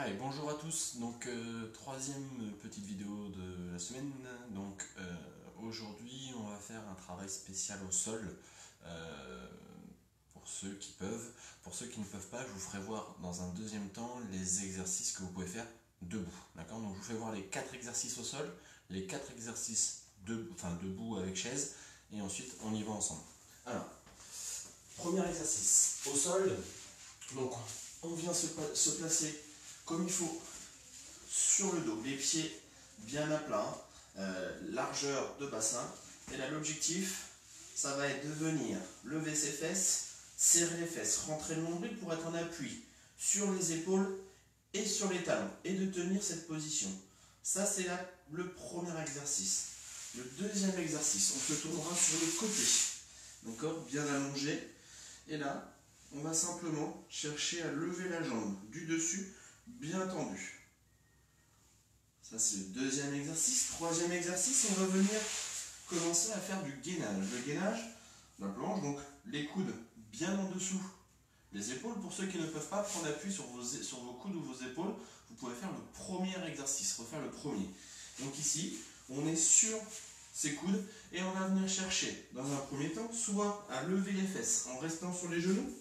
Allez, bonjour à tous. Donc, troisième petite vidéo de la semaine. Donc, aujourd'hui, on va faire un travail spécial au sol. euh, pour ceux qui peuvent. Pour ceux qui ne peuvent pas, je vous ferai voir dans un deuxième temps les exercices que vous pouvez faire debout. D'accord? Donc, je vous fais voir les 4 exercices au sol, les 4 exercices debout avec chaise, et ensuite, on y va ensemble. Alors, premier exercice au sol. Donc, on vient se placer comme il faut sur le dos, les pieds bien à plat, largeur de bassin. Et là, l'objectif, ça va être de venir lever ses fesses, serrer les fesses, rentrer le nombril pour être en appui sur les épaules et sur les talons et de tenir cette position. Ça, c'est le premier exercice. Le deuxième exercice, on se tournera sur le côté, d'accord, bien allongé. Et là, on va simplement chercher à lever la jambe du dessus, bien tendue. Ça, c'est le deuxième exercice. Troisième exercice, on va venir commencer à faire du gainage. Le gainage, la planche, donc les coudes bien en dessous les épaules. Pour ceux qui ne peuvent pas prendre appui sur vos coudes ou vos épaules, vous pouvez faire le premier exercice, refaire le premier. Donc ici, on est sur ses coudes et on va venir chercher, dans un premier temps, soit à lever les fesses en restant sur les genoux,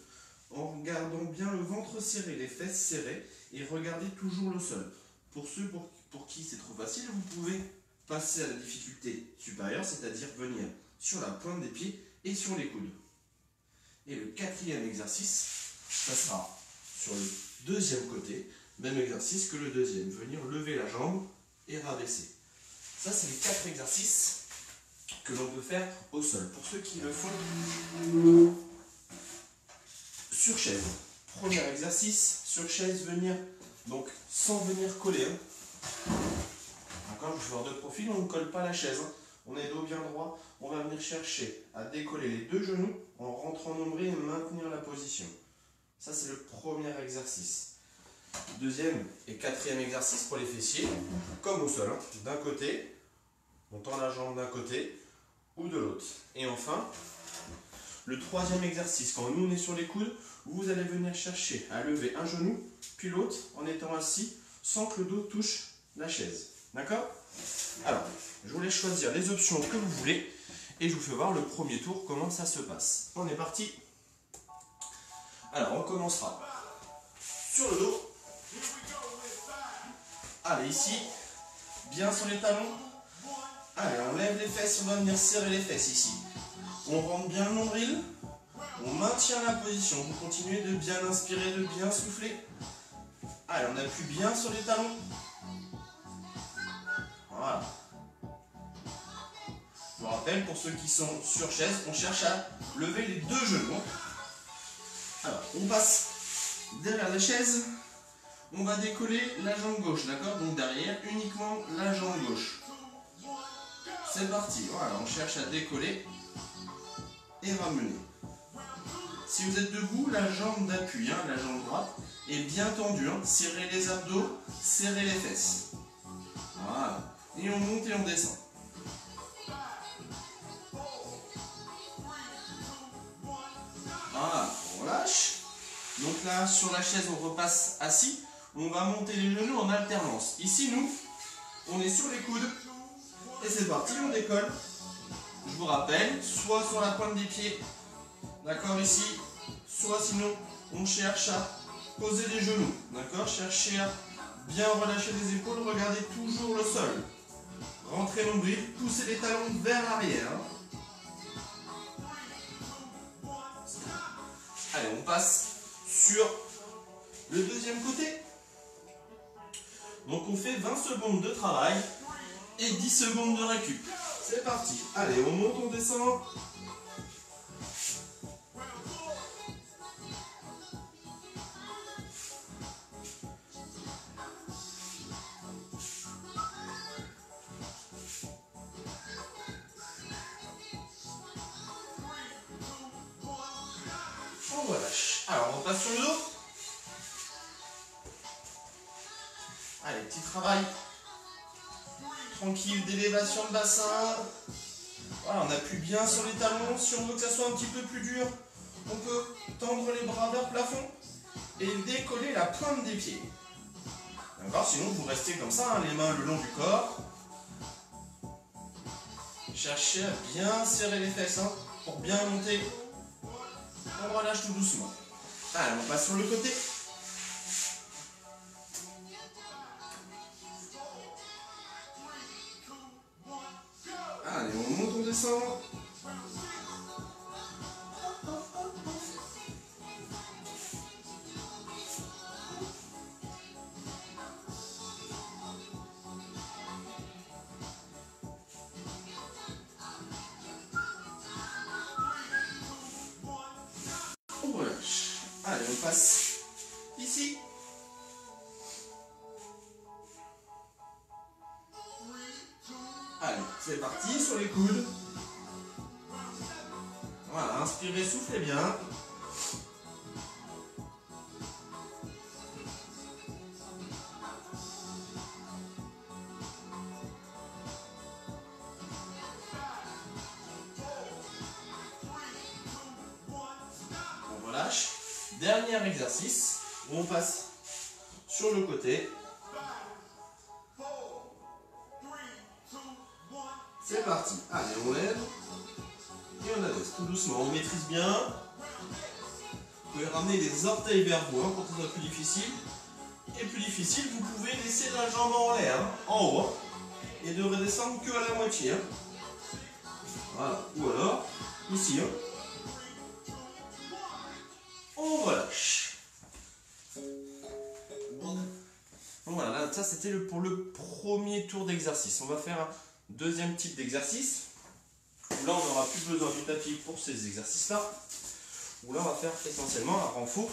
en gardant bien le ventre serré, les fesses serrées, et regardez toujours le sol. Pour ceux pour qui c'est trop facile, vous pouvez passer à la difficulté supérieure, c'est-à-dire venir sur la pointe des pieds et sur les coudes. Et le quatrième exercice, ça sera sur le deuxième côté, même exercice que le deuxième, venir lever la jambe et rabaisser. Ça, c'est les 4 exercices que l'on peut faire au sol. Pour ceux qui le font sur chaise. Premier exercice, sur chaise, venir, donc sans venir coller. D'accord, je vais faire de profil, on ne colle pas la chaise. On est dos bien droit, on va venir chercher à décoller les deux genoux en rentrant nombril et maintenir la position. Ça, c'est le premier exercice. Deuxième et quatrième exercice pour les fessiers, comme au sol, d'un côté, on tend la jambe d'un côté ou de l'autre. Et enfin, le troisième exercice, quand nous on est sur les coudes, vous allez venir chercher à lever un genou, puis l'autre en étant assis, sans que le dos touche la chaise. D'accord? Alors, je vous laisse choisir les options que vous voulez, et je vous fais voir le premier tour, comment ça se passe. On est parti. Alors, on commencera sur le dos. Allez, ici, bien sur les talons. Allez, on lève les fesses, on va venir serrer les fesses ici. On rentre bien le nombril, on maintient la position, vous continuez de bien inspirer, de bien souffler. Allez, on appuie bien sur les talons. Voilà. Je vous rappelle, pour ceux qui sont sur chaise, on cherche à lever les deux genoux. Alors, on passe derrière la chaise, on va décoller la jambe gauche, d'accord? Donc derrière, uniquement la jambe gauche. C'est parti, voilà, on cherche à décoller et ramener. Si vous êtes debout, la jambe d'appui, la jambe droite, est bien tendue. Serrez les abdos, serrez les fesses. Voilà. Et on monte et on descend. Voilà, on lâche. Donc là, sur la chaise, on repasse assis. On va monter les genoux en alternance. Ici, nous, on est sur les coudes. Et c'est parti, on décolle. Je vous rappelle, soit sur la pointe des pieds, d'accord, ici, soit sinon, on cherche à poser les genoux, d'accord, cherchez à bien relâcher les épaules, regardez toujours le sol. Rentrez nombril, poussez les talons vers l'arrière. Allez, on passe sur le deuxième côté. Donc on fait 20 secondes de travail et 10 secondes de récup. C'est parti. Allez, on monte, on descend. On relâche. Alors, on passe sur le dos. Allez, petit travail tranquille d'élévation de bassin. Voilà, on appuie bien sur les talons. Si on veut que ça soit un petit peu plus dur, on peut tendre les bras vers le plafond et décoller la pointe des pieds. D'accord? Sinon, vous restez comme ça, hein, les mains le long du corps. Cherchez à bien serrer les fesses hein, pour bien monter. On relâche tout doucement. Allez, on passe sur le côté. Allez, on monte, on descend. On relâche. Allez, on passe ici. Allez, c'est parti sur les coudes. Voilà, inspirez, soufflez bien. On relâche. Dernier exercice où on passe sur le côté. C'est parti. Allez, on lève. Et on abaisse tout doucement. On maîtrise bien. Vous pouvez ramener les orteils vers vous hein, pour que ce soit plus difficile. Et plus difficile, vous pouvez laisser la jambe en l'air, hein, en haut. Hein, et de redescendre que à la moitié. Hein. Voilà. Ou alors, ici. Hein. On relâche. Donc voilà, là, ça c'était pour le premier tour d'exercice. On va faire un deuxième type d'exercice. Là, on n'aura plus besoin du tapis pour ces exercices-là. Où là, on va faire essentiellement un renfort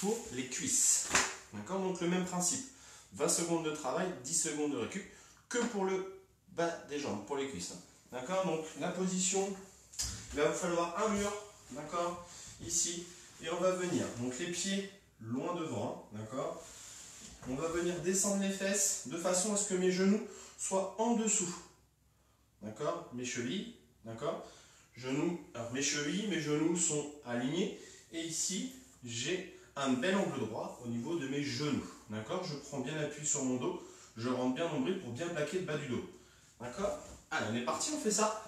pour les cuisses. D'accord? Donc le même principe. 20 secondes de travail, 10 secondes de récup, que pour le bas des jambes, pour les cuisses. D'accord? Donc la position, il va vous falloir un mur, d'accord? Ici, et on va venir. Donc les pieds loin devant, d'accord? On va venir descendre les fesses de façon à ce que mes genoux soient en dessous. D'accord? Mes chevilles, d'accord? Genoux, alors mes chevilles, mes genoux sont alignés. Et ici, j'ai un bel angle droit au niveau de mes genoux. D'accord? Je prends bien appui sur mon dos. Je rentre bien nombril pour bien plaquer le bas du dos. D'accord? Allez, on est parti, on fait ça.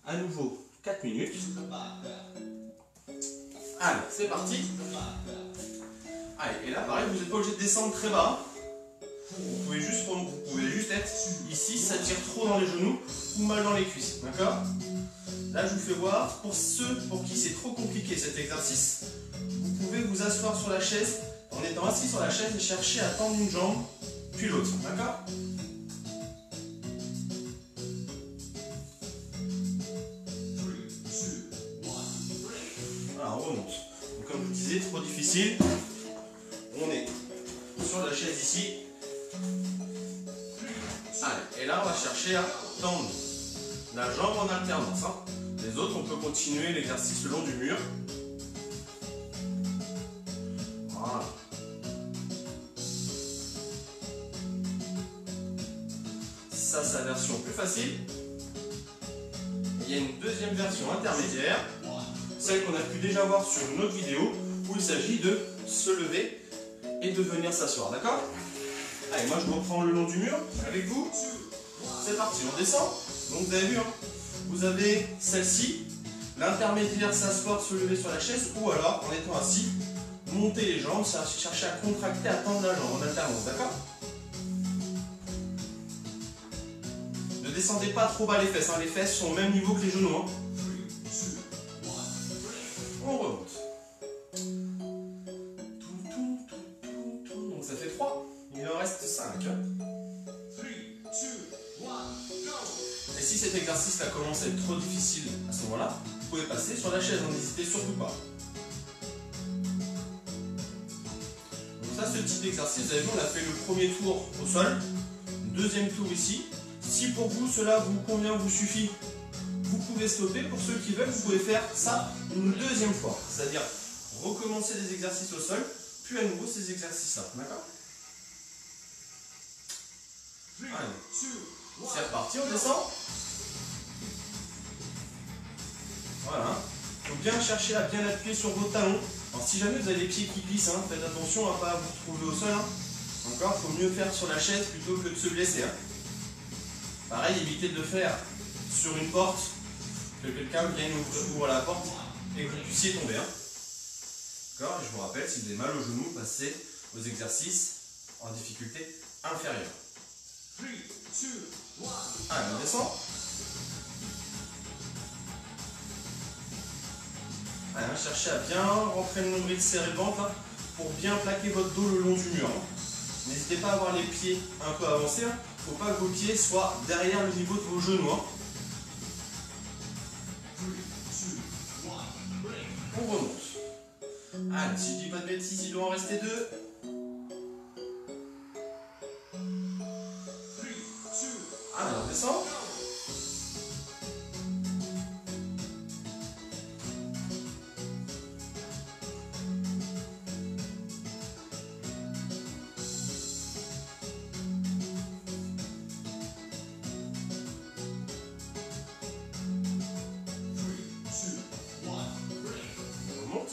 À nouveau, 4 minutes. Allez, c'est parti. Allez, et là, pareil, vous n'êtes pas obligé de descendre très bas. Vous pouvez juste être ici, ça tire trop dans les genoux ou mal dans les cuisses. D'accord? Là, je vous fais voir, pour ceux pour qui c'est trop compliqué cet exercice, vous pouvez vous asseoir sur la chaise en étant assis sur la chaise et chercher à tendre une jambe, puis l'autre. D'accord? Voilà, on remonte. Donc, comme je vous disais, trop difficile. On est sur la chaise ici. Allez, et là, on va chercher à tendre la jambe en alternance. Hein. Les autres, on peut continuer l'exercice le long du mur. Voilà. Ça, c'est la version plus facile. Il y a une deuxième version intermédiaire, celle qu'on a pu déjà voir sur une autre vidéo, où il s'agit de se lever et de venir s'asseoir. D'accord? Allez, moi je reprends le long du mur avec vous. C'est parti, on descend. Donc vous avez vu, hein, vous avez celle-ci, l'intermédiaire s'asseoir, se lever sur la chaise, ou alors en étant assis, monter les jambes, chercher à contracter, à tendre la jambe en alternance, d'accord? Ne descendez pas trop bas les fesses, hein, les fesses sont au même niveau que les genoux. Hein. On remonte. Donc ça fait 3, il en reste 5. Et si cet exercice-là commence à être trop difficile à ce moment-là, vous pouvez passer sur la chaise, n'hésitez surtout pas. Donc ça, ce type d'exercice, vous avez vu, on a fait le premier tour au sol, deuxième tour ici. Si pour vous, cela vous convient, vous suffit, vous pouvez stopper. Pour ceux qui veulent, vous pouvez faire ça une deuxième fois. C'est-à-dire recommencer des exercices au sol, puis à nouveau ces exercices-là. D'accord? Allez, c'est reparti, on descend. Voilà. Il faut bien chercher à bien appuyer sur vos talons. Alors si jamais vous avez les pieds qui glissent, hein, faites attention à ne pas vous retrouver au sol. Hein. Encore, il faut mieux faire sur la chaise plutôt que de se blesser. Hein. Pareil, évitez de le faire sur une porte, que quelqu'un vienne ouvrir la porte et que vous puissiez tomber. Hein. D'accord. Et je vous rappelle, si vous avez mal au genou, passez aux exercices en difficulté inférieure. Allez, on descend. Allez, cherchez à bien rentrer le nombril serré le ventre là, pour bien plaquer votre dos le long du mur. Hein. N'hésitez pas à avoir les pieds un peu avancés. Il ne faut pas que vos pieds soient derrière le niveau de vos genoux. Hein. On remonte. Allez, si je dis pas de bêtises, il doit en rester 2. Allez, on descend.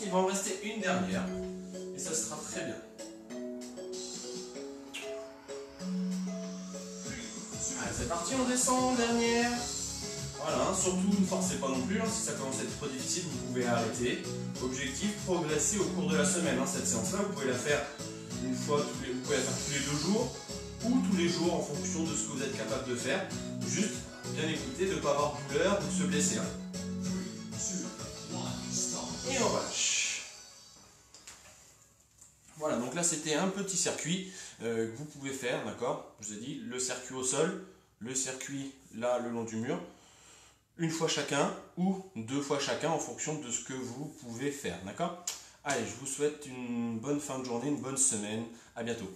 Il va en rester une dernière et ça sera très bien. Allez, c'est parti, on descend, dernière. Voilà, surtout ne forcez pas non plus, hein, si ça commence à être trop difficile, vous pouvez arrêter. Objectif, progresser au cours de la semaine. Hein, cette séance-là, vous pouvez la faire une fois, vous pouvez la faire tous les 2 jours ou tous les jours en fonction de ce que vous êtes capable de faire. Juste bien écouter, de ne pas avoir de douleur ou de se blesser. Hein. Et on relâche. Voilà, donc là c'était un petit circuit que vous pouvez faire, d'accord? Je vous ai dit, le circuit au sol, le circuit là le long du mur, une fois chacun ou 2 fois chacun en fonction de ce que vous pouvez faire, d'accord? Allez, je vous souhaite une bonne fin de journée, une bonne semaine, à bientôt.